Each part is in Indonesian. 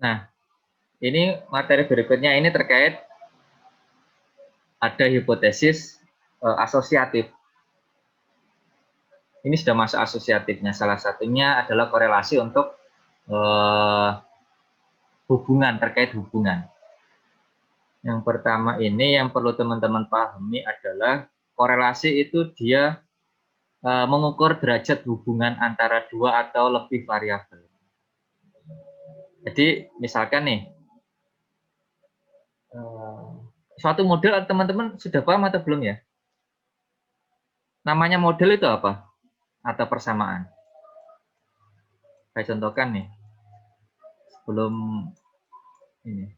Nah, ini materi berikutnya ini terkait ada hipotesis asosiatif. Ini sudah masuk asosiatifnya. Salah satunya adalah korelasi untuk hubungan, terkait hubungan. Yang pertama ini yang perlu teman-teman pahami adalah korelasi itu dia mengukur derajat hubungan antara dua atau lebih variabel. Jadi misalkan nih, suatu model teman-teman sudah paham atau belum ya? Namanya model itu apa? Atau persamaan? Saya contohkan nih, sebelum ini.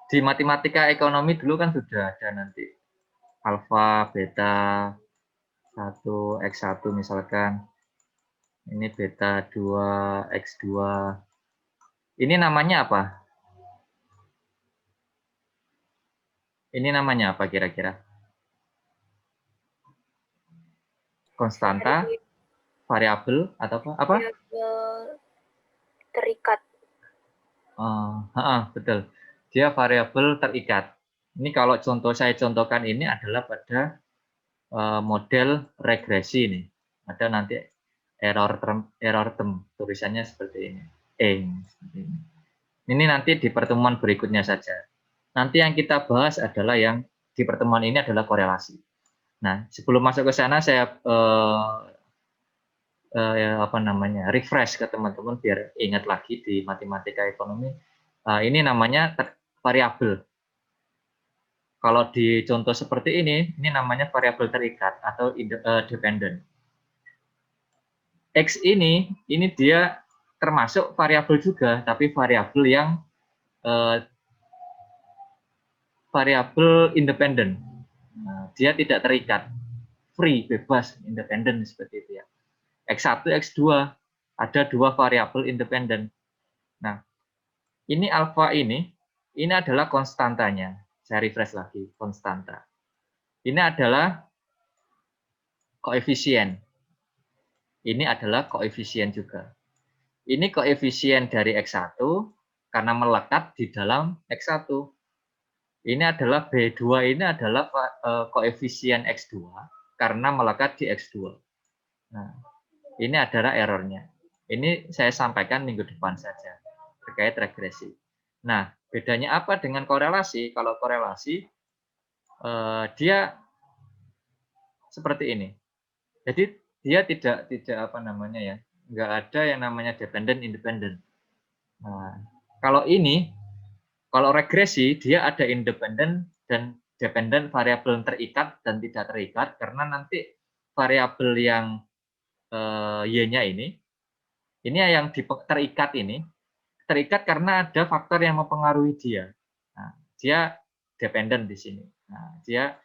Di matematika ekonomi dulu kan sudah ada nanti alfa, beta, 1, X1 misalkan. Ini beta 2, X2. Ini namanya apa? Ini namanya apa kira-kira? Konstanta, variabel, atau apa? Variabel terikat. Betul. Dia variabel terikat. Ini kalau contoh saya contohkan ini adalah pada model regresi nih. Ada nanti error term tulisannya seperti ini. Ini nanti di pertemuan berikutnya saja. Nanti yang kita bahas adalah yang di pertemuan ini adalah korelasi. Nah, sebelum masuk ke sana saya refresh ke teman-teman biar ingat lagi di matematika ekonomi. Ini namanya variabel. Kalau di contoh seperti ini namanya variabel terikat atau dependent. X ini dia termasuk variabel juga, tapi variabel yang variabel independen. Dia tidak terikat, free, bebas, independen seperti itu ya. X1, X2 ada dua variabel independen. Nah, ini alfa ini adalah konstantanya. Saya refresh lagi, konstanta. Ini adalah koefisien. Ini adalah koefisien juga. Ini koefisien dari X1 karena melekat di dalam X1. Ini adalah B2, ini adalah koefisien X2 karena melekat di X2. Nah, ini adalah errornya. Ini saya sampaikan minggu depan saja terkait regresi. Nah, bedanya apa dengan korelasi? Kalau korelasi dia seperti ini. Jadi dia tidak apa namanya ya, nggak ada yang namanya dependent independent. Nah, kalau regresi dia ada independent dan dependent, variabel terikat dan tidak terikat karena nanti variabel yang y-nya ini yang terikat karena ada faktor yang mempengaruhi dia. Nah, dia dependent di sini. Nah, dia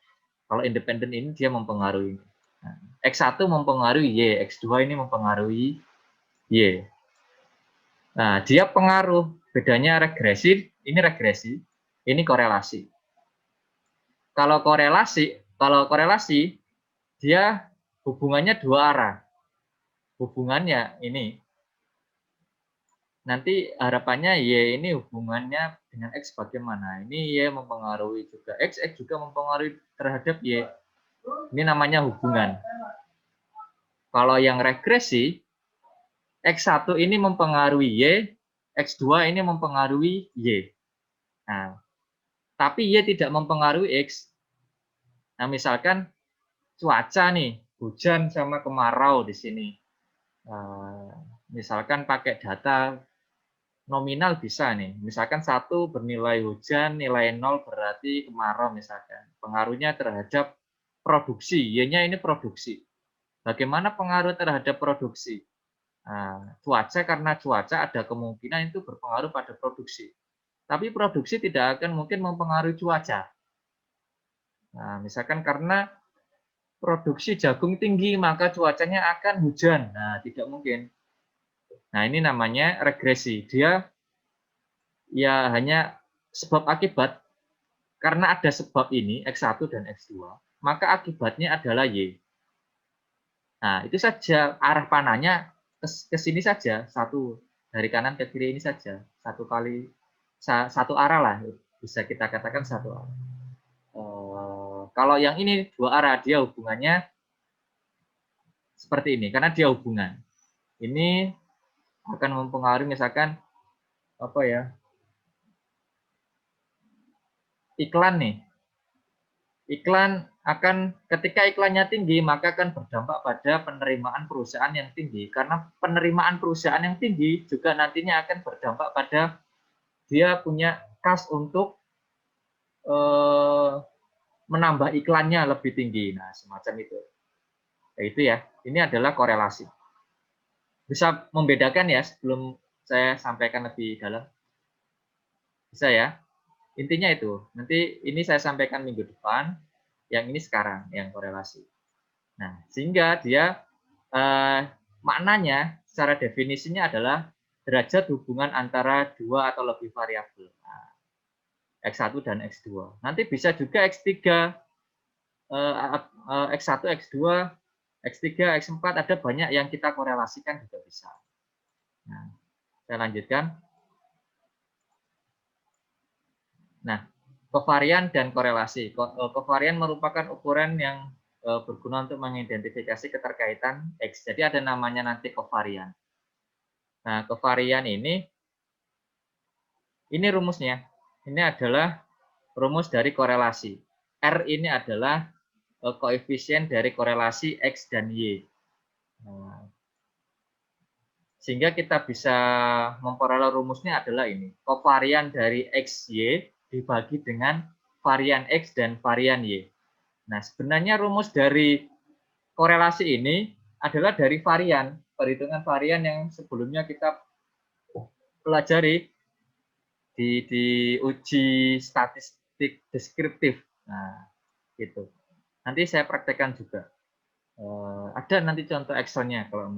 kalau independen ini dia mempengaruhi. Nah, X1 mempengaruhi Y, X2 ini mempengaruhi Y. Nah, dia pengaruh. Bedanya regresi, ini korelasi. Kalau korelasi dia hubungannya dua arah. Hubungannya ini nanti harapannya Y ini hubungannya dengan X bagaimana? Ini Y mempengaruhi juga X juga mempengaruhi terhadap Y. Ini namanya hubungan. Kalau yang regresi, X1 ini mempengaruhi Y, X2 ini mempengaruhi Y. Nah, tapi Y tidak mempengaruhi X. Nah, misalkan cuaca nih, hujan sama kemarau di sini. Misalkan pakai data nominal bisa nih. Misalkan 1 bernilai hujan, nilai 0 berarti kemarau misalkan. Pengaruhnya terhadap produksi. Y-nya ini produksi. Bagaimana pengaruh terhadap produksi? Nah, cuaca, karena cuaca ada kemungkinan itu berpengaruh pada produksi. Tapi produksi tidak akan mungkin mempengaruhi cuaca. Nah, misalkan karena produksi jagung tinggi, maka cuacanya akan hujan. Nah, tidak mungkin. Nah, ini namanya regresi. Dia ya hanya sebab akibat, karena ada sebab ini, X1 dan X2, maka akibatnya adalah Y. Nah, itu saja arah panahnya ke sini saja, satu. dari kanan ke kiri ini saja, satu arah lah, bisa kita katakan satu arah. Kalau yang ini dua arah, dia hubungannya seperti ini, karena dia hubungan. Ini akan mempengaruhi misalkan apa ya, iklan nih. Iklan akan, ketika iklannya tinggi, maka akan berdampak pada penerimaan perusahaan yang tinggi. Karena penerimaan perusahaan yang tinggi juga nantinya akan berdampak pada dia punya kas untuk menambah iklannya lebih tinggi. Nah, semacam itu. Itu ya, ini adalah korelasi. Bisa membedakan ya sebelum saya sampaikan lebih dalam? Bisa ya? Intinya itu. Nanti ini saya sampaikan minggu depan, yang ini sekarang, yang korelasi. Nah, sehingga dia maknanya secara definisinya adalah derajat hubungan antara dua atau lebih variabel. Nah, X1 dan X2. Nanti bisa juga X3, X1, X2, X3, X4, ada banyak yang kita korelasikan juga bisa. Nah, saya lanjutkan. Nah, kovarian dan korelasi. Kovarian merupakan ukuran yang berguna untuk mengidentifikasi keterkaitan X. Jadi ada namanya nanti kovarian. Nah, kovarian ini rumusnya. Ini adalah rumus dari korelasi. R ini adalah koefisien dari korelasi X dan Y. Nah, sehingga kita bisa memperoleh rumusnya adalah ini. Kovarian dari XY dibagi dengan varian X dan varian Y. Nah, sebenarnya rumus dari korelasi ini adalah dari varian, perhitungan varian yang sebelumnya kita pelajari di uji statistik deskriptif. Nah, gitu. Nanti saya praktekkan juga. Ada nanti contoh Excel-nya kalau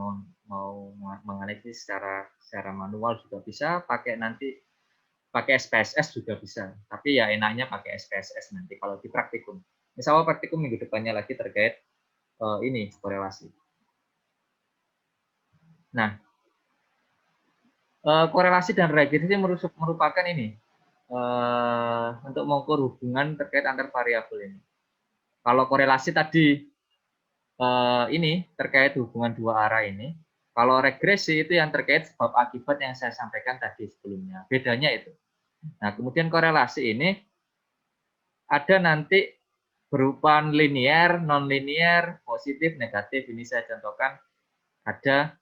mau menganalisis secara manual juga bisa, pakai SPSS juga bisa. Tapi ya enaknya pakai SPSS nanti kalau di praktikum. Misalnya praktikum minggu depannya lagi terkait ini korelasi. Nah, korelasi dan regresi merupakan ini untuk mengukur hubungan terkait antar variabel ini. Kalau korelasi tadi ini terkait hubungan dua arah ini. Kalau regresi itu yang terkait sebab akibat yang saya sampaikan tadi sebelumnya. Bedanya itu. Nah, kemudian korelasi ini ada nanti berupa linear, non-linear, positif, negatif. Ini saya contohkan ada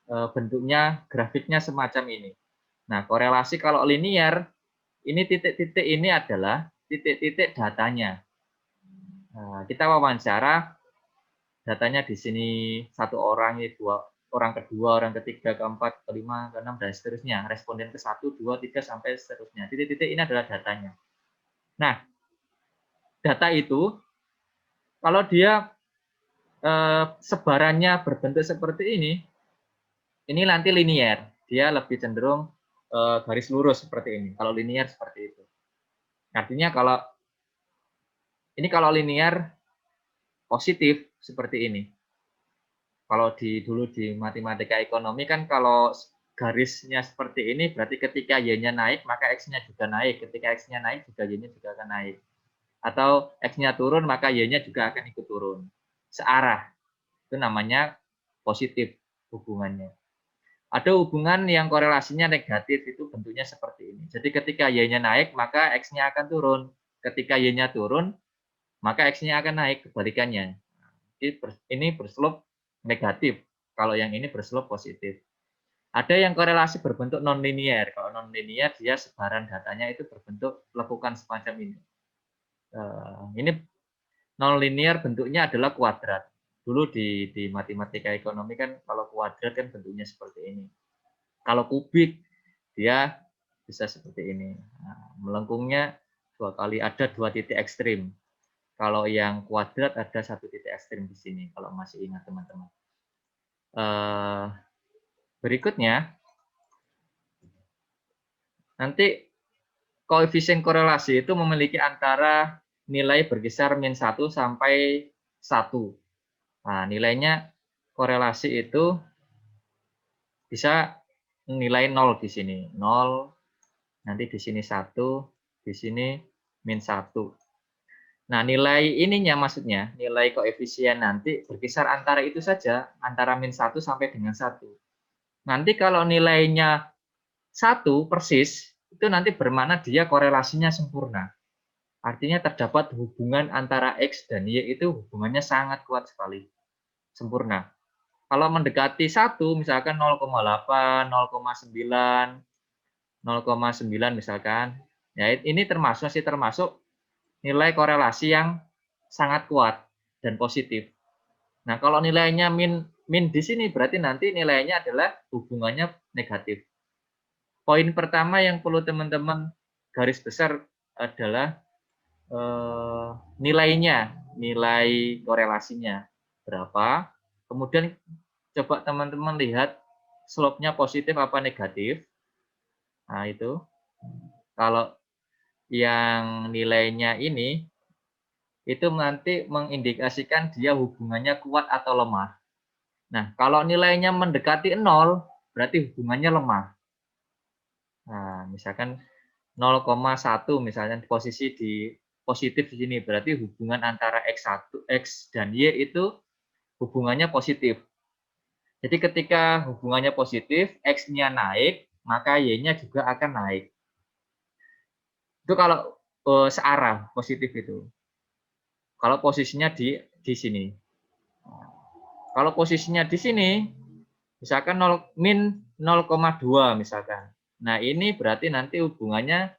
bentuknya, grafiknya semacam ini. Nah, korelasi kalau linear, ini titik-titik ini adalah titik-titik datanya. Nah, kita wawancara, datanya di sini satu orang, dua orang kedua, orang ketiga, keempat, kelima, keenam, dan seterusnya. Responden ke 1, 2, 3, sampai seterusnya. Titik-titik ini adalah datanya. Nah, data itu, kalau dia sebarannya berbentuk seperti ini nanti linear. Dia lebih cenderung garis lurus seperti ini. Kalau linear seperti itu. Artinya kalau linear positif seperti ini. Kalau dulu di matematika ekonomi kan kalau garisnya seperti ini berarti ketika Y-nya naik maka X-nya juga naik. Ketika X-nya naik juga Y-nya juga akan naik. Atau X-nya turun maka Y-nya juga akan ikut turun. Searah. Itu namanya positif hubungannya. Ada hubungan yang korelasinya negatif, itu bentuknya seperti ini. Jadi ketika Y-nya naik maka X-nya akan turun. Ketika Y-nya turun maka X-nya akan naik, kebalikannya. Ini berslope negatif, kalau yang ini berslope positif. Ada yang korelasi berbentuk non-linear. Kalau non-linear, dia sebaran datanya itu berbentuk lekukan semacam ini. Ini non-linear bentuknya adalah kuadrat. Dulu di matematika ekonomi kan kalau kuadrat kan bentuknya seperti ini. Kalau kubik, dia bisa seperti ini. Nah, melengkungnya dua kali, ada dua titik ekstrim. Kalau yang kuadrat ada satu titik ekstrim di sini, kalau masih ingat teman-teman. Berikutnya, nanti koefisien korelasi itu memiliki antara nilai berkisar min 1 sampai 1. Nah, nilainya korelasi itu bisa nilai 0 di sini. 0, nanti di sini 1, di sini -1. Nah, nilai ininya maksudnya, nilai koefisien nanti berkisar antara itu saja, antara -1 sampai dengan 1. Nanti kalau nilainya 1 persis, itu nanti bermakna dia korelasinya sempurna. Artinya terdapat hubungan antara X dan Y itu hubungannya sangat kuat sekali, sempurna. Kalau mendekati 1, misalkan 0,8, 0,9, 0,9 misalkan, ya ini masih termasuk nilai korelasi yang sangat kuat dan positif. Nah, kalau nilainya min di sini berarti nanti nilainya adalah hubungannya negatif. Poin pertama yang perlu teman-teman garis besar adalah nilainya, nilai korelasinya berapa. Kemudian coba teman-teman lihat slope-nya positif apa negatif. Nah, itu. Kalau yang nilainya ini, itu nanti mengindikasikan dia hubungannya kuat atau lemah. Nah, kalau nilainya mendekati 0, berarti hubungannya lemah. Nah, misalkan 0,1 misalnya posisi di positif di sini, berarti hubungan antara X dan Y itu hubungannya positif. Jadi ketika hubungannya positif, X-nya naik, maka Y-nya juga akan naik. Itu kalau searah positif itu. Kalau posisinya di sini. Kalau posisinya di sini, misalkan min 0,2 misalkan. Nah, ini berarti nanti hubungannya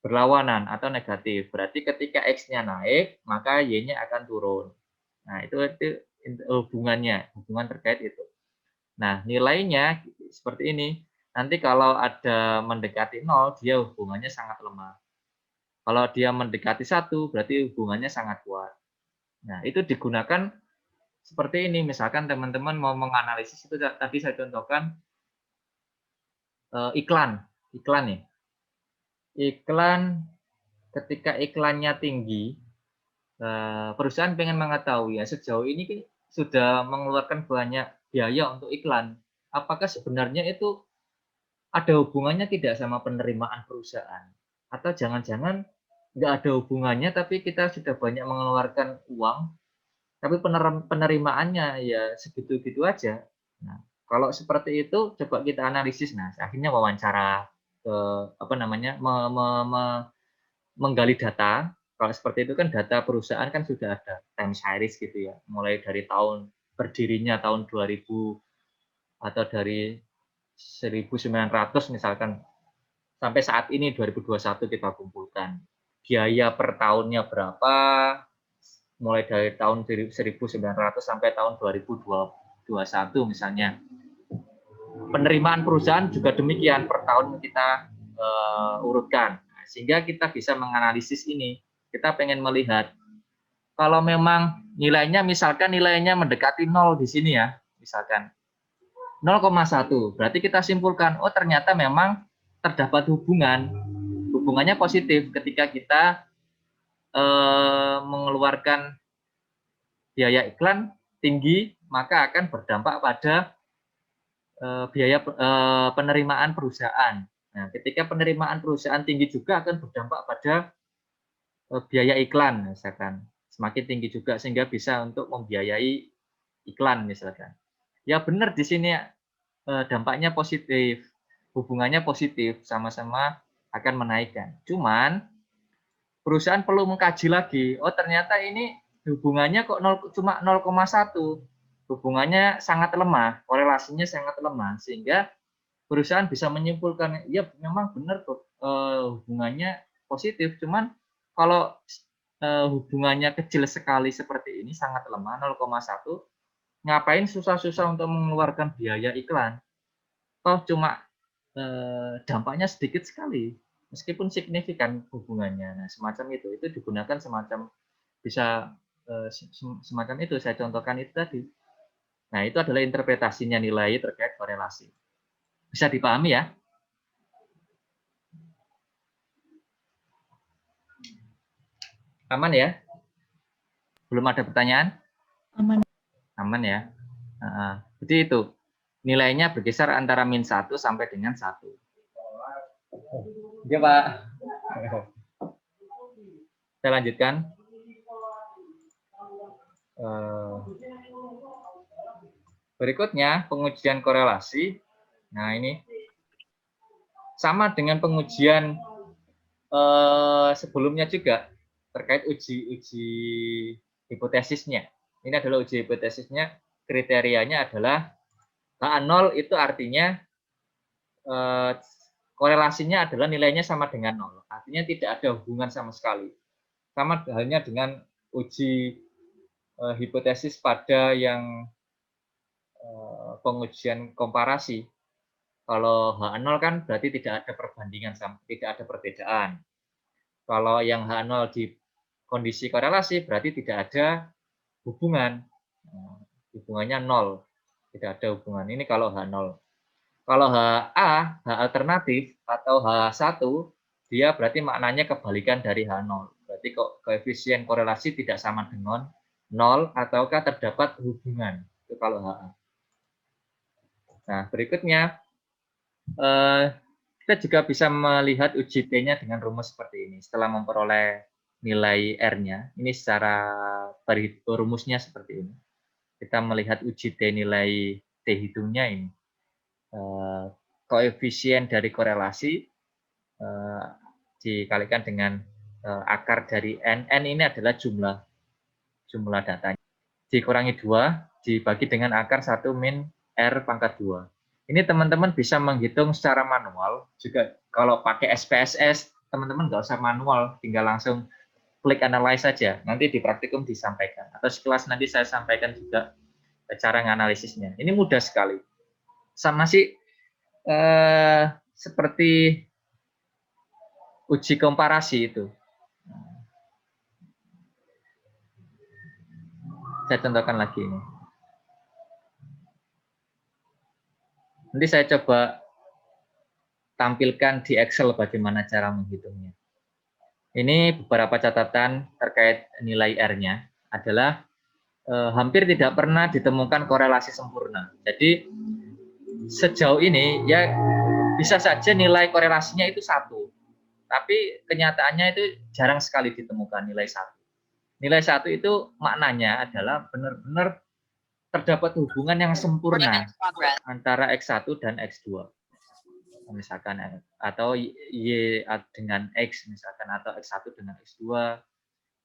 berlawanan atau negatif. Berarti ketika X-nya naik, maka Y-nya akan turun. Nah, itu hubungannya, hubungan terkait itu. Nah, nilainya seperti ini. Nanti kalau ada mendekati 0, dia hubungannya sangat lemah. Kalau dia mendekati 1, berarti hubungannya sangat kuat. Nah, itu digunakan seperti ini. Misalkan teman-teman mau menganalisis itu tadi saya contohkan iklan nih. Iklan, ketika iklannya tinggi, perusahaan pengen mengetahui ya sejauh ini sudah mengeluarkan banyak biaya untuk iklan. Apakah sebenarnya itu ada hubungannya tidak sama penerimaan perusahaan? Atau jangan-jangan nggak ada hubungannya tapi kita sudah banyak mengeluarkan uang, tapi penerimaannya ya segitu-gitu aja. Nah, kalau seperti itu coba kita analisis. Nah, akhirnya wawancara ke menggali data. Kalau seperti itu kan data perusahaan kan sudah ada time series gitu ya, mulai dari tahun berdirinya tahun 2000 atau dari 1900 misalkan sampai saat ini 2021 kita kumpulkan. Biaya per tahunnya berapa, mulai dari tahun 1900 sampai tahun 2021 misalnya. Penerimaan perusahaan juga demikian, per tahun kita urutkan. Sehingga kita bisa menganalisis ini. Kita pengen melihat, kalau memang nilainya, misalkan nilainya mendekati 0 di sini ya, misalkan 0,1, berarti kita simpulkan, oh ternyata memang terdapat hubungannya positif ketika kita mengeluarkan biaya iklan tinggi, maka akan berdampak pada biaya penerimaan perusahaan. Nah, ketika penerimaan perusahaan tinggi juga akan berdampak pada biaya iklan, misalkan semakin tinggi juga sehingga bisa untuk membiayai iklan misalkan. Ya benar di sini dampaknya positif, hubungannya positif, sama-sama akan menaikkan. Cuman perusahaan perlu mengkaji lagi, oh ternyata ini hubungannya kok cuma 0,1, hubungannya sangat lemah, korelasinya sangat lemah, sehingga perusahaan bisa menyimpulkan, ya memang benar tuh hubungannya positif, cuman kalau hubungannya kecil sekali seperti ini, sangat lemah, 0,1, ngapain susah-susah untuk mengeluarkan biaya iklan? Toh cuma dampaknya sedikit sekali, meskipun signifikan hubungannya. Nah, semacam itu digunakan semacam bisa semacam itu, saya contohkan itu tadi. Nah, itu adalah interpretasinya nilai terkait korelasi. Bisa dipahami ya? Aman ya? Belum ada pertanyaan? Aman. Aman ya? Jadi itu. nilainya berkisar antara -1 sampai dengan 1. Oke, Pak. Saya lanjutkan. Berikutnya, pengujian korelasi. Nah, ini sama dengan pengujian sebelumnya juga terkait uji hipotesisnya. Ini adalah uji hipotesisnya, kriterianya adalah H0 itu artinya korelasinya adalah nilainya sama dengan 0. Artinya tidak ada hubungan sama sekali. Sama halnya dengan uji hipotesis pada yang pengujian komparasi. Kalau H0 kan berarti tidak ada perbandingan, tidak ada perbedaan. Kalau yang H0 di kondisi korelasi berarti tidak ada hubungan. Hubungannya 0. Tidak ada hubungan. Ini kalau H0. Kalau HA, H alternatif atau H1, dia berarti maknanya kebalikan dari H0. Berarti kok koefisien korelasi tidak sama dengan 0 ataukah terdapat hubungan. Itu kalau HA. Nah, berikutnya kita juga bisa melihat uji T-nya dengan rumus seperti ini. Setelah memperoleh nilai R-nya, ini secara rumusnya seperti ini. Kita melihat uji T nilai T hitungnya ini. Koefisien dari korelasi dikalikan dengan akar dari N. N ini adalah jumlah datanya. Dikurangi 2, dibagi dengan akar 1 min R pangkat 2. Ini teman-teman bisa menghitung secara manual. Juga kalau pakai SPSS, teman-teman nggak usah manual, tinggal langsung klik analyze saja. Nanti di praktikum disampaikan. Atau sekelas nanti saya sampaikan juga cara menganalisisnya. Ini mudah sekali. Sama sih seperti uji komparasi itu. Saya contohkan lagi ini. Nanti saya coba tampilkan di Excel bagaimana cara menghitungnya. Ini beberapa catatan terkait nilai R-nya adalah hampir tidak pernah ditemukan korelasi sempurna. Jadi sejauh ini ya bisa saja nilai korelasinya itu 1. Tapi kenyataannya itu jarang sekali ditemukan nilai 1. Nilai 1 itu maknanya adalah benar-benar terdapat hubungan yang sempurna antara X1 dan X2. Misalkan atau Y dengan X misalkan, atau X1 dengan X2,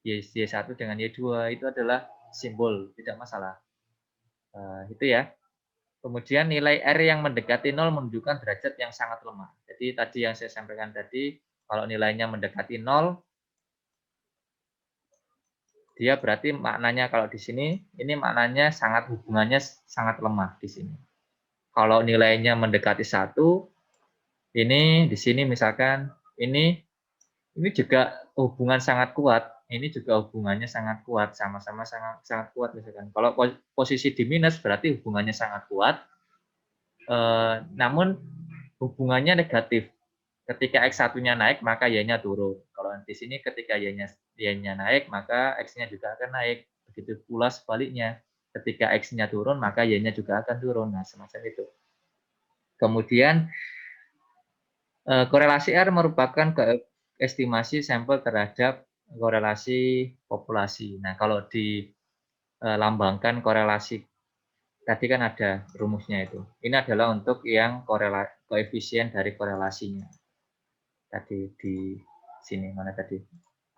Y1 dengan Y2, itu adalah simbol, tidak masalah. Itu ya. Kemudian nilai R yang mendekati 0 menunjukkan derajat yang sangat lemah. Jadi tadi yang saya sampaikan tadi, kalau nilainya mendekati 0, dia berarti maknanya kalau di sini, ini maknanya hubungannya sangat lemah di sini. Kalau nilainya mendekati 1, ini di sini misalkan, ini juga hubungan sangat kuat. Ini juga hubungannya sangat kuat, sama-sama sangat kuat misalkan. Kalau posisi di minus berarti hubungannya sangat kuat, namun hubungannya negatif. Ketika X1-nya naik, maka Y-nya turun. Kalau di sini ketika Y-nya naik, maka X-nya juga akan naik. Begitu pula sebaliknya. Ketika X-nya turun, maka Y-nya juga akan turun. Nah, semacam itu. Kemudian, korelasi R merupakan estimasi sampel terhadap korelasi populasi. Nah, kalau dilambangkan korelasi, tadi kan ada rumusnya itu. Ini adalah untuk yang koefisien dari korelasinya. Tadi di sini mana tadi?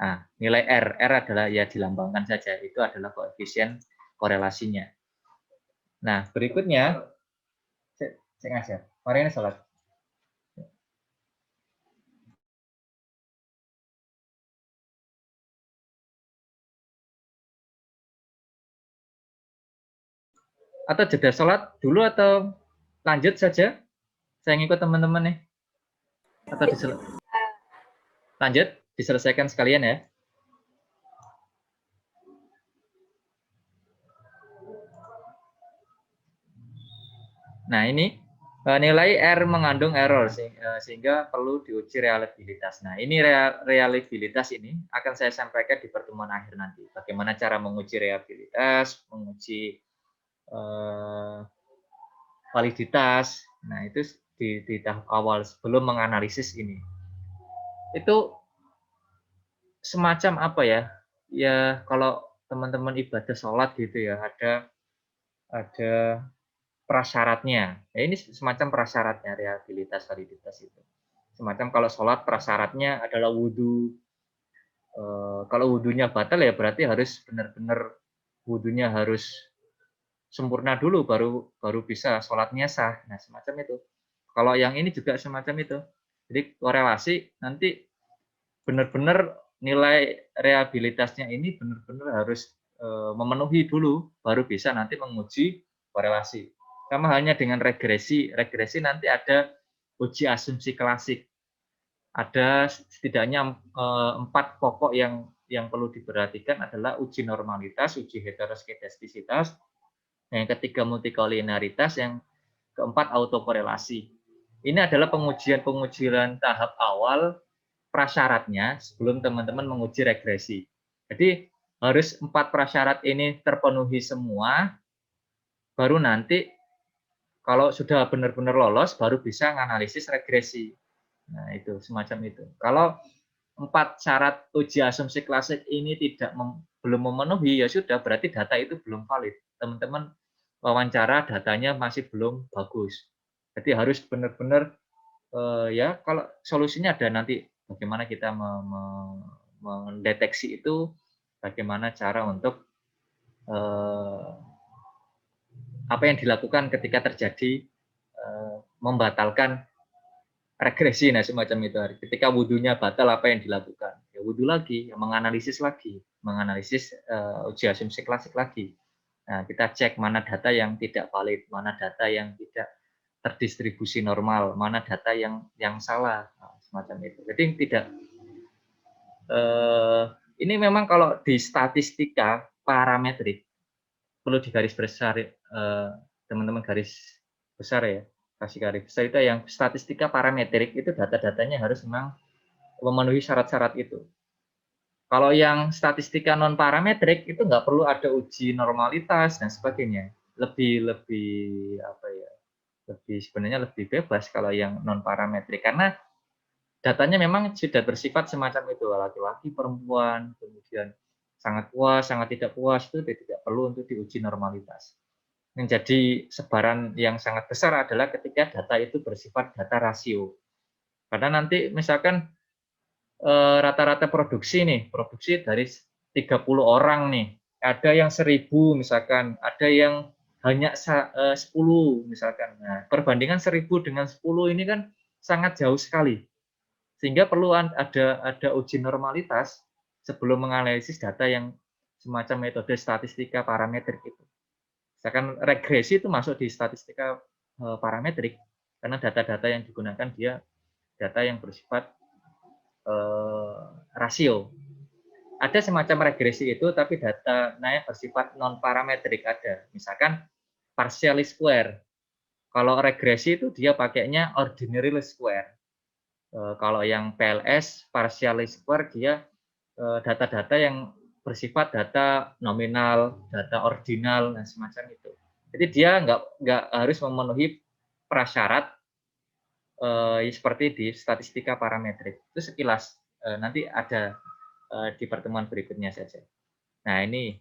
Nah, nilai R adalah ya dilambangkan saja, itu adalah koefisien korelasinya. Nah, berikutnya saya ngajar. Mari ini salat. Atau jeda sholat dulu atau lanjut saja? Saya ngikut teman-teman nih. Atau lanjut, diselesaikan sekalian ya. Nah, ini nilai R mengandung error sehingga perlu diuji reliabilitas. Nah, ini reliabilitas ini akan saya sampaikan di pertemuan akhir nanti. Bagaimana cara menguji reliabilitas, menguji validitas. Nah, itu di tahap awal sebelum menganalisis ini. Itu semacam apa ya? Ya kalau teman-teman ibadah sholat gitu ya, ada prasyaratnya. Ya, ini semacam prasyaratnya reliabilitas validitas itu. Semacam kalau sholat prasyaratnya adalah wudhu. Kalau wudhunya batal ya berarti harus benar-benar wudhunya harus sempurna dulu baru bisa sholatnya sah. Nah, semacam itu. Kalau yang ini juga semacam itu. Jadi korelasi nanti benar-benar nilai reliabilitasnya ini benar-benar harus memenuhi dulu baru bisa nanti menguji korelasi. Sama halnya dengan regresi. Regresi nanti ada uji asumsi klasik. Ada setidaknya 4 pokok yang perlu diperhatikan adalah uji normalitas, uji heteroskedastisitas, yang ketiga multikolinearitas, yang keempat autokorelasi. Ini adalah pengujian tahap awal prasyaratnya sebelum teman-teman menguji regresi. Jadi harus 4 prasyarat ini terpenuhi semua, baru nanti kalau sudah benar-benar lolos baru bisa menganalisis regresi. Nah, itu semacam itu. Kalau 4 syarat uji asumsi klasik ini belum memenuhi, ya sudah berarti data itu belum valid. Teman-teman wawancara datanya masih belum bagus. Jadi harus benar-benar ya kalau solusinya ada nanti bagaimana kita mendeteksi itu, bagaimana cara untuk apa yang dilakukan ketika terjadi membatalkan regresi, nah semacam itu. Ketika wudhunya batal, apa yang dilakukan? Ya wudhu lagi, ya menganalisis uji asumsi klasik lagi. Nah, kita cek mana data yang tidak valid, mana data yang tidak terdistribusi normal, mana data yang salah, nah, semacam itu. Jadi tidak ini memang kalau di statistika parametrik perlu digaris besar teman-teman garis besar ya, kasih garis besar itu yang statistika parametrik itu data-datanya harus memang memenuhi syarat-syarat itu. Kalau yang statistika non parametrik itu nggak perlu ada uji normalitas dan sebagainya. Lebih apa ya? Sebenarnya lebih bebas kalau yang non parametrik karena datanya memang sudah bersifat semacam itu, laki-laki, perempuan, kemudian sangat puas, sangat tidak puas itu tidak perlu untuk diuji normalitas. Menjadi sebaran yang sangat besar adalah ketika data itu bersifat data rasio. Karena nanti misalkan rata-rata produksi dari 30 orang nih, ada yang 1000 misalkan, ada yang hanya 10 misalkan. Nah, perbandingan 1000 dengan 10 ini kan sangat jauh sekali. Sehingga perlu ada uji normalitas sebelum menganalisis data yang semacam metode statistika parametrik itu. Misalkan regresi itu masuk di statistika parametrik karena data-data yang digunakan dia data yang bersifat rasio. Ada semacam regresi itu, tapi datanya bersifat non parametrik ada. Misalkan partial square. Kalau regresi itu dia pakainya ordinary square. Kalau yang PLS partial square dia data-data yang bersifat data nominal, data ordinal dan semacam itu. Jadi dia nggak harus memenuhi prasyarat seperti di statistika parametrik. Itu sekilas nanti ada di pertemuan berikutnya saja. Nah, ini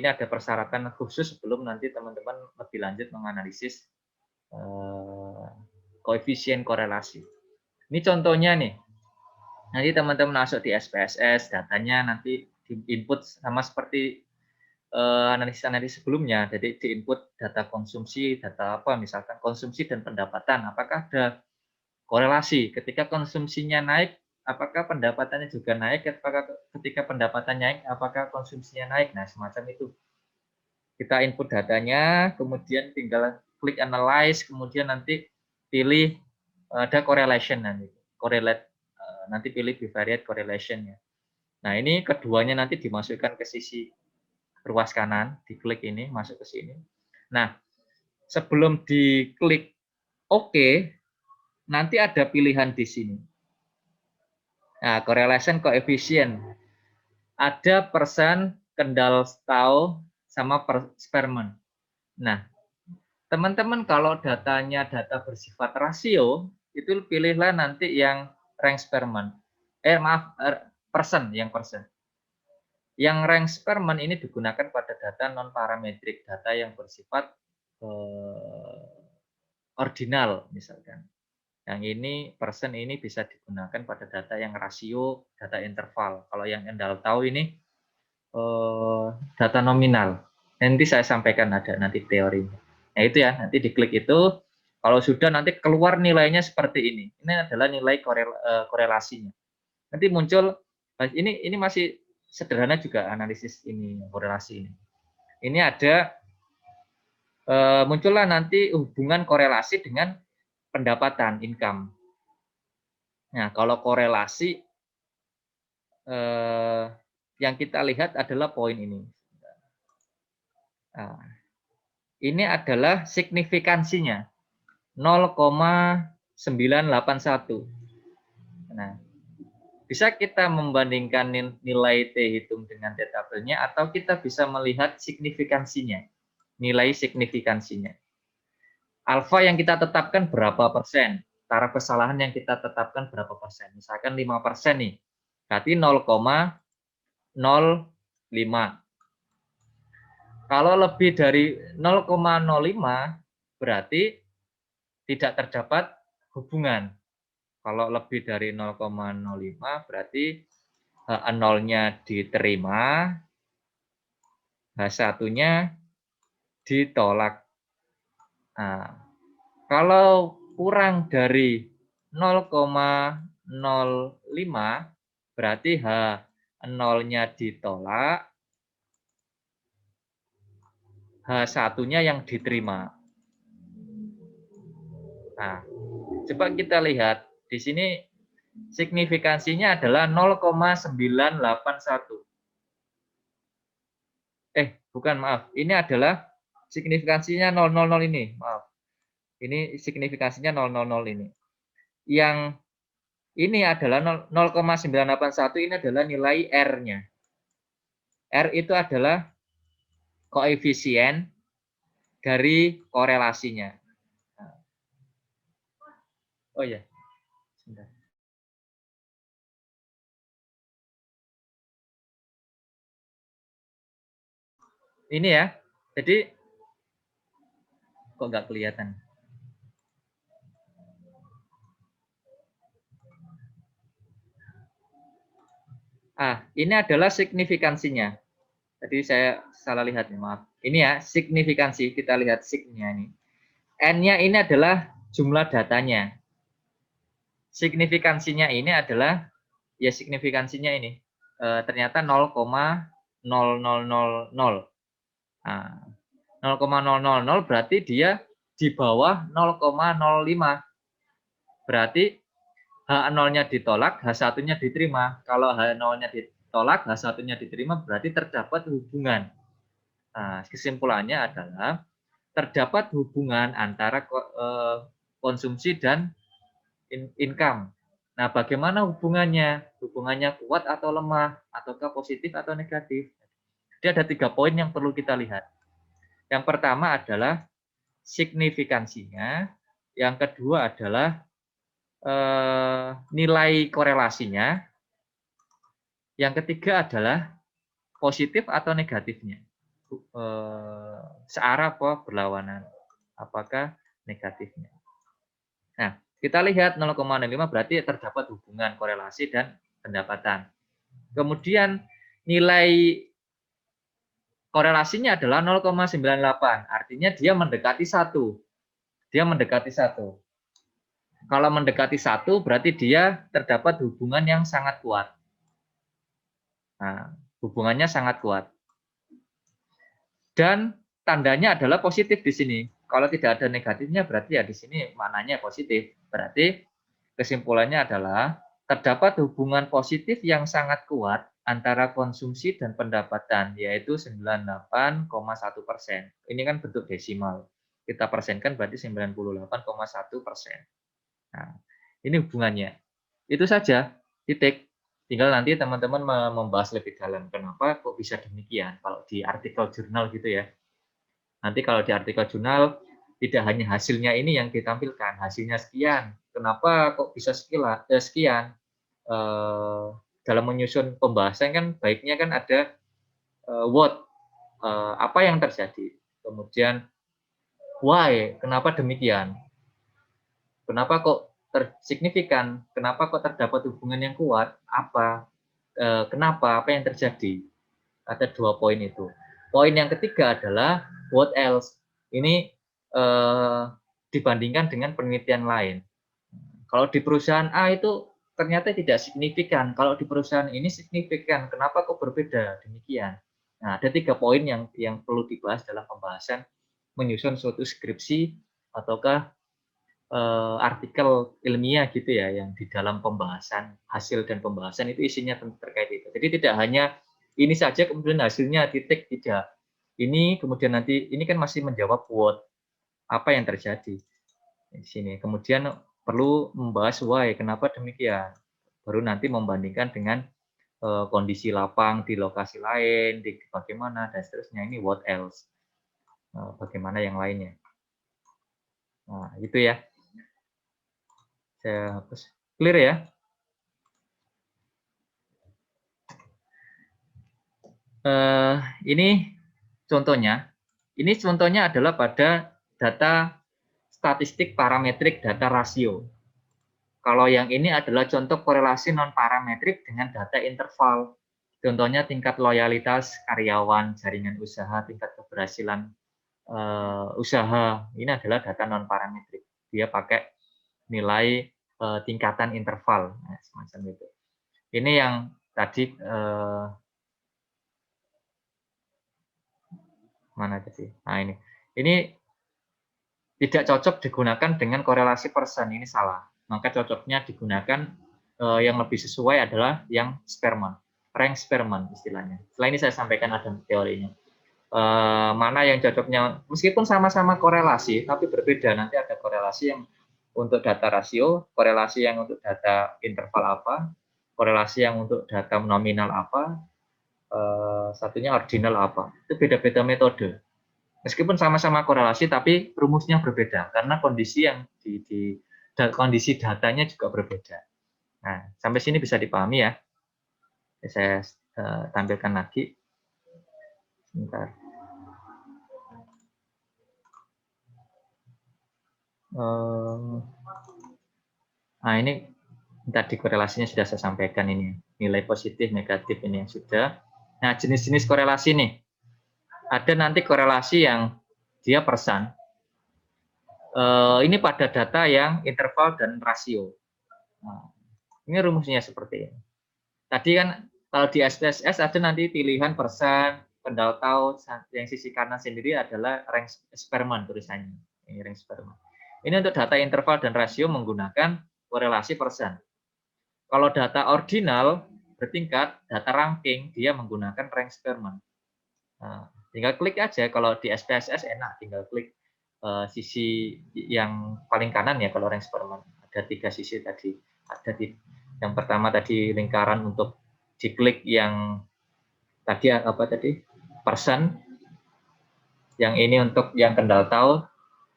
ada persyaratan khusus sebelum nanti teman-teman lebih lanjut menganalisis koefisien korelasi. Ini contohnya nih. Nanti teman-teman masuk di SPSS, datanya nanti di-input sama seperti analisis sebelumnya. Jadi di-input data konsumsi, data apa, misalkan konsumsi dan pendapatan. Apakah ada korelasi? Ketika konsumsinya naik, apakah pendapatannya juga naik? Apakah ketika pendapatan naik, apakah konsumsinya naik? Nah, semacam itu. Kita input datanya, kemudian tinggal klik analyze, kemudian nanti pilih ada correlation nanti. Nanti pilih bivariate correlation ya. Nah, ini keduanya nanti dimasukkan ke sisi ruas kanan, diklik ini masuk ke sini. Nah, sebelum diklik OK, nanti ada pilihan di sini. Nah, correlation coefficient. Ada persen, Kendall Stowe, sama Spearman. Nah, Teman-teman kalau datanya data bersifat rasio, itu pilihlah nanti yang range per month. Persen, yang persen. Yang range per month ini digunakan pada data non parametrik, data yang bersifat ordinal misalkan. Yang ini persen ini bisa digunakan pada data yang rasio, data interval. Kalau yang Anda tahu ini data nominal. Nanti saya sampaikan ada nanti teorinya. Nah itu ya, nanti diklik itu. Kalau sudah nanti keluar nilainya seperti ini. Ini adalah nilai korelasinya. Nanti muncul ini masih sederhana juga analisis ini korelasi ini. Ini ada muncullah nanti hubungan korelasi dengan pendapatan income. Nah, kalau korelasi yang kita lihat adalah poin ini. Nah, ini adalah signifikansinya 0,981. Nah, bisa kita membandingkan nilai T hitung dengan T tabelnya atau kita bisa melihat signifikansinya, nilai signifikansinya. Alfa yang kita tetapkan berapa persen? Taraf kesalahan yang kita tetapkan berapa persen? Misalkan 5% nih, berarti 0,05. Kalau lebih dari 0,05 berarti tidak terdapat hubungan. Kalau lebih dari 0,05 berarti H0-nya diterima, H1-nya ditolak. Nah, kalau kurang dari 0,05 berarti H0-nya ditolak, H1-nya yang diterima. Nah, coba kita lihat di sini signifikansinya adalah 0,981. Bukan, maaf. Ini adalah signifikansinya 000 ini, maaf. Ini signifikansinya 000 ini. Yang ini adalah 0,981 ini adalah nilai R-nya. R itu adalah koefisien dari korelasinya. Oh ya, sebentar. Ini ya, jadi kok nggak kelihatan? Ini adalah signifikansinya. Tadi saya salah lihat, maaf. Ini ya, signifikansi. Kita lihat sig-nya ini. N-nya ini adalah jumlah datanya. Signifikansinya ini adalah, ya signifikansinya ini. Ternyata 0,0000. Nah, 0,000 berarti dia di bawah 0,05. Berarti H0-nya ditolak, H1-nya diterima. Kalau H0-nya ditolak, H1-nya diterima, berarti terdapat hubungan. Nah, kesimpulannya adalah terdapat hubungan antara konsumsi dan income. Nah, bagaimana hubungannya? Hubungannya kuat atau lemah? Ataukah positif atau negatif? Jadi ada 3 poin yang perlu kita lihat. Yang pertama adalah signifikansinya. Yang kedua adalah nilai korelasinya. Yang ketiga adalah positif atau negatifnya. Searah apa berlawanan? Apakah negatifnya? Nah, kita lihat 0,05 berarti terdapat hubungan korelasi dan pendapatan. Kemudian nilai korelasinya adalah 0,98. Artinya dia mendekati 1. Dia mendekati 1. Kalau mendekati 1 berarti dia terdapat hubungan yang sangat kuat. Nah, hubungannya sangat kuat. Dan tandanya adalah positif di sini. Kalau tidak ada negatifnya berarti ya di sini maknanya positif. Berarti kesimpulannya adalah terdapat hubungan positif yang sangat kuat antara konsumsi dan pendapatan, yaitu 98,1%. Ini kan bentuk desimal. Kita persenkan berarti 98,1%. Nah, ini hubungannya. Itu saja, titik. Tinggal nanti teman-teman membahas lebih dalam. Kenapa kok bisa demikian? Kalau di artikel jurnal gitu ya. Nanti kalau di artikel jurnal Tidak hanya hasilnya ini yang ditampilkan, hasilnya sekian. Kenapa kok bisa sekian? Dalam menyusun pembahasan kan baiknya kan ada what, apa yang terjadi. Kemudian why, kenapa demikian? Kenapa kok signifikan? Kenapa kok terdapat hubungan yang kuat? Apa? Kenapa? Apa yang terjadi? Ada 2 poin itu. Poin yang ketiga adalah what else. Ini dibandingkan dengan penelitian lain. Kalau di perusahaan A itu ternyata tidak signifikan. Kalau di perusahaan ini signifikan. Kenapa kok berbeda? Demikian. Nah, ada 3 poin yang perlu dibahas dalam pembahasan menyusun suatu skripsi ataukah artikel ilmiah gitu ya, yang di dalam pembahasan hasil dan pembahasan itu isinya terkait itu. Jadi tidak hanya ini saja kemudian hasilnya titik, tidak. Ini kemudian nanti ini kan masih menjawab what, apa yang terjadi di sini. Kemudian perlu membahas why, kenapa demikian. Baru nanti membandingkan dengan kondisi lapang di lokasi lain, di bagaimana dan seterusnya. Ini what else, bagaimana yang lainnya. Nah, itu ya. Saya hapus. Clear ya? Ini contohnya. Ini contohnya adalah pada data statistik parametrik data rasio. Kalau yang ini adalah contoh korelasi non-parametrik dengan data interval. Contohnya tingkat loyalitas karyawan, jaringan usaha, tingkat keberhasilan usaha. Ini adalah data non-parametrik. Dia pakai nilai tingkatan interval, nah, semacam itu. Ini yang tadi mana tadi? Nah ini tidak cocok digunakan dengan korelasi persen, ini salah. Maka cocoknya digunakan yang lebih sesuai adalah yang Spearman, rank Spearman istilahnya. Setelah ini saya sampaikan ada teorinya. Mana yang cocoknya, meskipun sama-sama korelasi, tapi berbeda. Nanti ada korelasi yang untuk data rasio, korelasi yang untuk data interval apa, korelasi yang untuk data nominal apa, satunya ordinal apa. Itu beda-beda metode. Meskipun sama-sama korelasi, tapi rumusnya berbeda karena kondisi yang kondisi datanya juga berbeda. Nah, sampai sini bisa dipahami ya. Saya tampilkan lagi. Sebentar. Nah, ini tadi korelasinya sudah saya sampaikan ini. Nilai positif, negatif ini yang sudah. Nah, jenis-jenis korelasi nih. Ada nanti korelasi yang dia persen. Ini pada data yang interval dan rasio. Nah, ini rumusnya seperti ini. Tadi kan kalau di SPSS ada nanti pilihan persen, kendal tahu, yang sisi kanan sendiri adalah rank Spearman tulisannya. Ini rank Spearman. Ini untuk data interval dan rasio menggunakan korelasi persen. Kalau data ordinal bertingkat, data ranking, dia menggunakan rank Spearman. Nah, tinggal klik aja. Kalau di SPSS enak, tinggal klik sisi yang paling kanan ya kalau rank Spearman. Ada 3 sisi tadi. Ada di yang pertama tadi lingkaran untuk diklik yang tadi apa tadi? Persen. Yang ini untuk yang kendal tahu,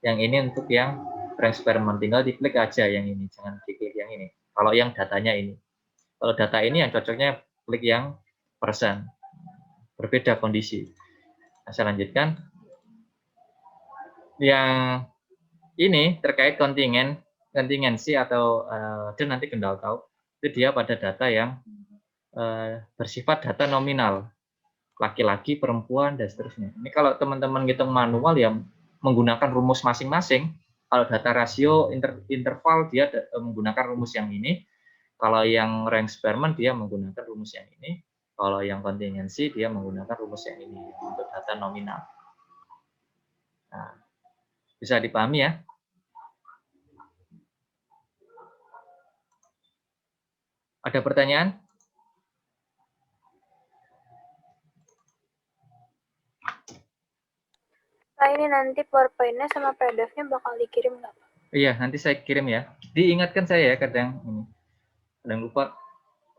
yang ini untuk yang rank Spearman. Tinggal diklik aja yang ini, jangan diklik yang ini. Kalau yang datanya ini. Kalau data ini yang cocoknya klik yang persen. Berbeda kondisi. Nah, saya lanjutkan. Yang ini terkait kontingensi atau dan nanti kendal tahu, itu dia pada data yang bersifat data nominal, laki-laki, perempuan, dan seterusnya. Ini kalau teman-teman ngitung manual ya menggunakan rumus masing-masing. Kalau data rasio interval dia menggunakan rumus yang ini. Kalau yang rank Spearman dia menggunakan rumus yang ini. Kalau yang kontingensi dia menggunakan rumus yang ini untuk data nominal. Nah, bisa dipahami ya? Ada pertanyaan? Nah, ini nanti PowerPoint-nya sama PDF-nya bakal dikirim nggak? Iya, nanti saya kirim ya. Diingatkan saya ya kadang lupa.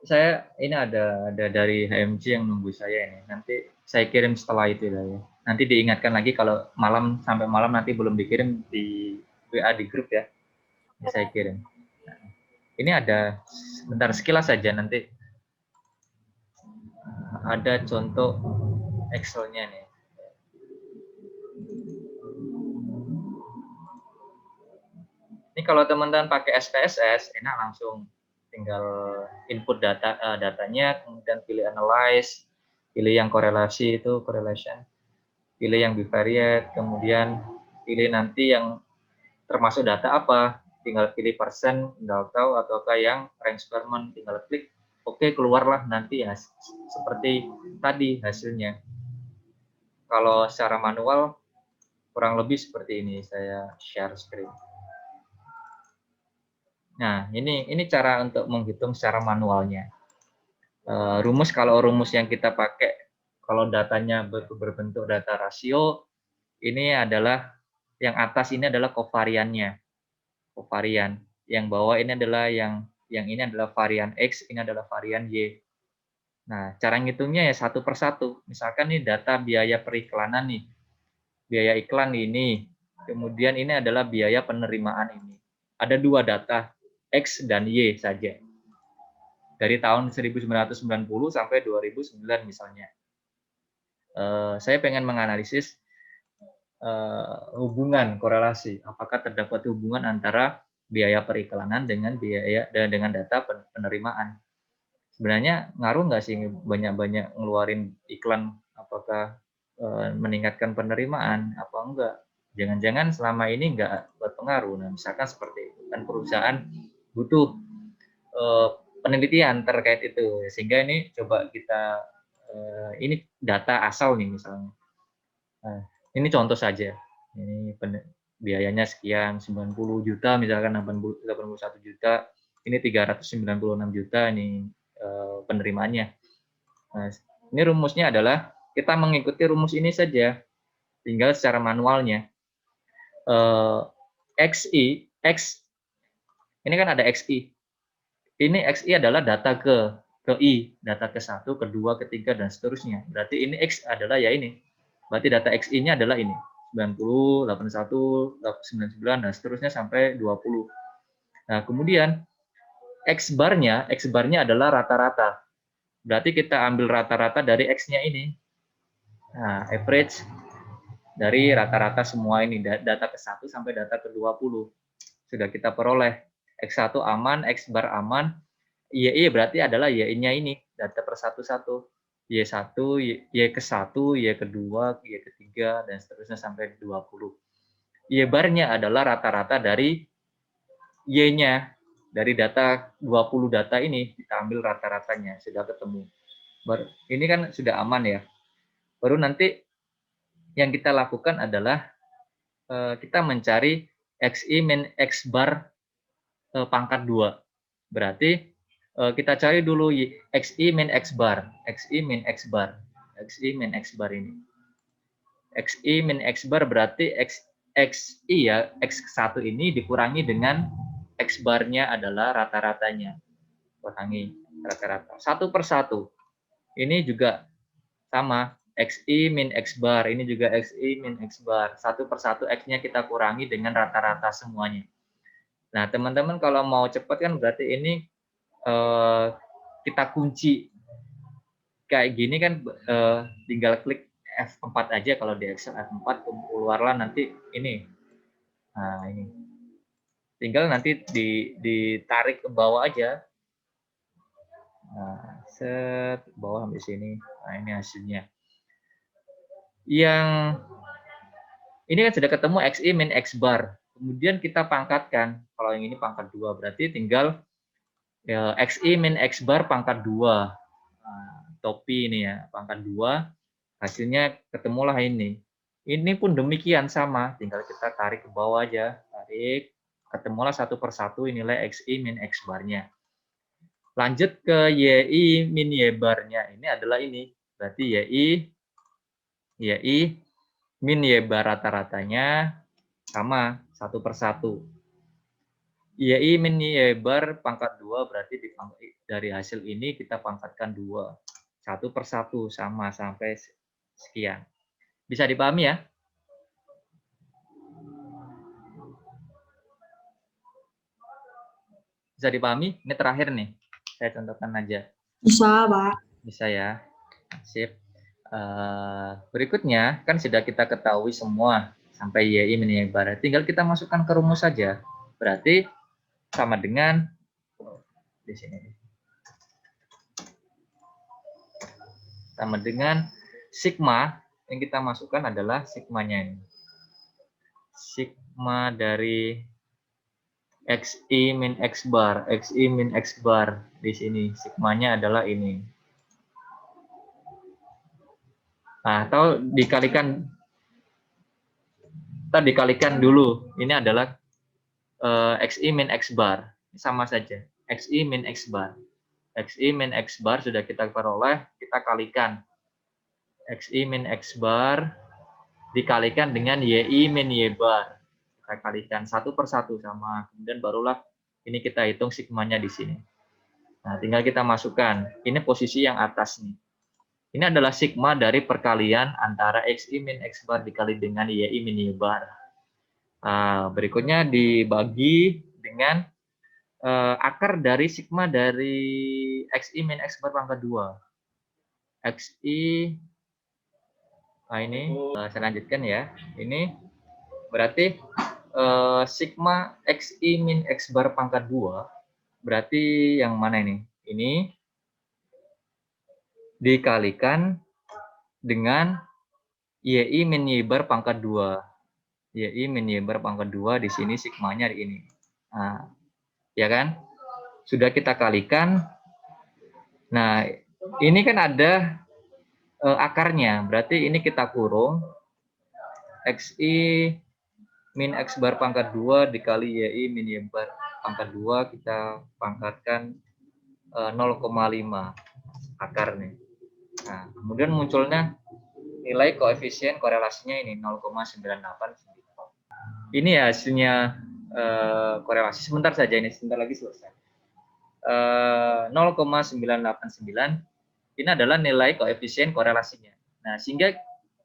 Saya ini ada dari HMJ yang nunggu saya ini. Nanti saya kirim setelah itu lah ya. Nanti diingatkan lagi kalau sampai malam nanti belum dikirim di WA di grup ya. Ini saya kirim. Nah, ini ada sebentar sekilas saja nanti ada contoh Excel-nya nih. Ini kalau teman-teman pakai SPSS, enak langsung tinggal input datanya, kemudian pilih analyze, pilih yang korelasi itu correlation, pilih yang bivariate, kemudian pilih nanti yang termasuk data apa, tinggal pilih persen, tinggal tahu, ataukah yang range experiment, tinggal klik, oke, keluarlah nanti ya seperti tadi hasilnya. Kalau secara manual kurang lebih seperti ini, saya share screen. Nah, ini cara untuk menghitung secara manualnya. Kalau rumus yang kita pakai, kalau datanya berbentuk data rasio, ini adalah yang atas ini adalah kovariannya, kovarian. Yang bawah ini adalah yang ini adalah varian X, ini adalah varian Y. Nah, cara ngitungnya ya satu per satu. Misalkan nih data biaya periklanan nih, biaya iklan ini, kemudian ini adalah biaya penerimaan ini. Ada dua data, X dan Y saja. Dari tahun 1990 sampai 2009 misalnya. Saya pengen menganalisis hubungan korelasi, apakah terdapat hubungan antara biaya periklanan dengan data penerimaan. Sebenarnya ngaruh nggak sih banyak-banyak ngeluarin iklan, apakah meningkatkan penerimaan apa enggak? Jangan-jangan selama ini nggak berpengaruh. Nah, misalkan seperti itu kan perusahaan butuh penelitian terkait itu, sehingga ini coba kita ini data asal nih misalnya. Nah, ini contoh saja. Ini biayanya sekian, 90 juta misalkan 81 juta, ini 396 juta ini penerimaannya. Nah, ini rumusnya adalah kita mengikuti rumus ini saja, tinggal secara manualnya. X ini kan ada XI. Ini XI adalah data ke I, data ke 1, kedua, ketiga, dan seterusnya. Berarti ini X adalah ya ini. Berarti data XI-nya adalah ini. 90, 81, 99, dan seterusnya sampai 20. Nah, kemudian X bar-nya adalah rata-rata. Berarti kita ambil rata-rata dari X-nya ini. Nah, average dari rata-rata semua ini, data ke-1 sampai data ke-20. Sudah kita peroleh. X1 aman, X bar aman, Y berarti adalah Y-nya ini, data per satu-satu. Y1, Y ke-1, Y kedua, Y ketiga, dan seterusnya sampai 20. Y bar-nya adalah rata-rata dari Y-nya. Dari data 20 data ini, kita ambil rata-ratanya, sudah ketemu. Ini kan sudah aman ya. Baru nanti yang kita lakukan adalah kita mencari XI min X bar pangkat 2. Berarti kita cari dulu XI min X bar, XI min X bar, XI min X bar ini. XI min X bar berarti XI ya, X1 ini dikurangi dengan X barnya adalah rata-ratanya. Kurangi rata-rata. Satu per satu. Ini juga sama. XI min X bar. Ini juga XI min X bar. Satu per satu X-nya kita kurangi dengan rata-rata semuanya. Nah, teman-teman kalau mau cepat kan berarti ini kita kunci. Kayak gini kan tinggal klik F4 aja kalau di Excel F4 keluarlah nanti ini. Nah, ini. Tinggal nanti ditarik ke bawah aja. Nah, set bawah sampai sini. Nah, ini hasilnya. Yang ini kan sudah ketemu XI min X bar. Kemudian kita pangkatkan. Kalau yang ini pangkat 2 berarti tinggal ya, XI min X bar pangkat 2. Nah, topi ini ya, pangkat 2. Hasilnya ketemulah ini. Ini pun demikian sama, tinggal kita tarik ke bawah aja. Tarik, ketemulah satu per satu nilai XI min X barnya. Lanjut ke YI min Y barnya. Ini adalah ini. Berarti YI min Y bar rata-ratanya sama, satu per satu. YI min Y bar pangkat 2 berarti dari hasil ini kita pangkatkan 2. 1 per 1 sama sampai sekian. Bisa dipahami ya? Bisa dipahami? Ini terakhir nih. Saya contohkan aja. Bisa, Pak. Bisa ya. Sip. Berikutnya, kan sudah kita ketahui semua sampai YI min Y bar. Tinggal kita masukkan ke rumus saja. Berarti sama dengan di sini. Sama dengan sigma yang kita masukkan adalah sigmanya ini. Sigma dari XI min X bar, XI min X bar di sini. Sigmanya adalah ini. Nah, atau dikalikan dulu. Ini adalah XI min X bar. Sama saja. XI min X bar. XI min X bar sudah kita peroleh, kita kalikan. XI min X bar dikalikan dengan YI min Y bar. Kita kalikan satu per satu sama. Kemudian barulah ini kita hitung sigmanya di sini. Nah, tinggal kita masukkan. Ini posisi yang atas nih. Ini adalah sigma dari perkalian antara XI min X bar dikali dengan YI min Y bar. Nah, berikutnya dibagi dengan akar dari sigma dari XI min X bar pangkat 2. XI, nah ini saya lanjutkan ya. Ini berarti sigma XI min X bar pangkat 2, berarti yang mana ini? Ini dikalikan dengan YI min Y bar pangkat 2. YI min Y bar pangkat 2 di sini sigmanya di ini. Nah, ya kan? Sudah kita kalikan. Nah, ini kan ada akarnya. Berarti ini kita kurung XI min X bar pangkat 2 dikali YI min Y bar pangkat 2 kita pangkatkan 0,5 akar nih. Nah, kemudian munculnya nilai koefisien korelasinya ini 0,989. Ini ya hasilnya korelasi. Sebentar saja ini, sebentar lagi selesai. 0,989 ini adalah nilai koefisien korelasinya. Nah, sehingga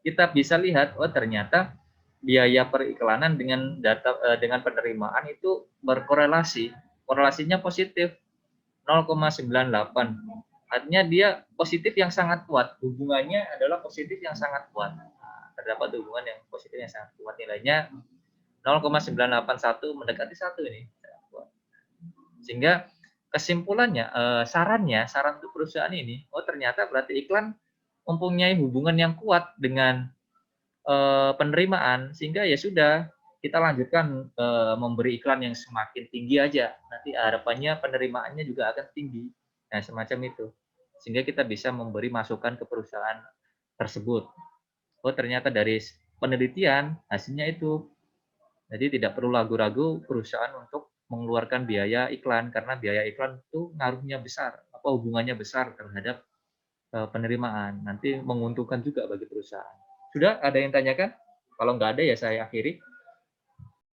kita bisa lihat, oh ternyata biaya periklanan dengan dengan penerimaan itu berkorelasi. Korelasinya positif 0,98. Artinya dia positif yang sangat kuat. Hubungannya adalah positif yang sangat kuat. Nah, terdapat hubungan yang positif yang sangat kuat. Nilainya 0,981 mendekati 1 ini. Sehingga kesimpulannya, saran untuk perusahaan ini, oh ternyata berarti iklan mempunyai hubungan yang kuat dengan penerimaan. Sehingga ya sudah, kita lanjutkan memberi iklan yang semakin tinggi aja. Nanti harapannya penerimaannya juga akan tinggi. Nah, semacam itu. Sehingga kita bisa memberi masukan ke perusahaan tersebut. Oh, ternyata dari penelitian hasilnya itu. Jadi tidak perlu ragu-ragu perusahaan untuk mengeluarkan biaya iklan, karena biaya iklan itu ngaruhnya besar, apa hubungannya besar terhadap penerimaan. Nanti menguntungkan juga bagi perusahaan. Sudah ada yang tanyakan? Kalau nggak ada ya saya akhiri.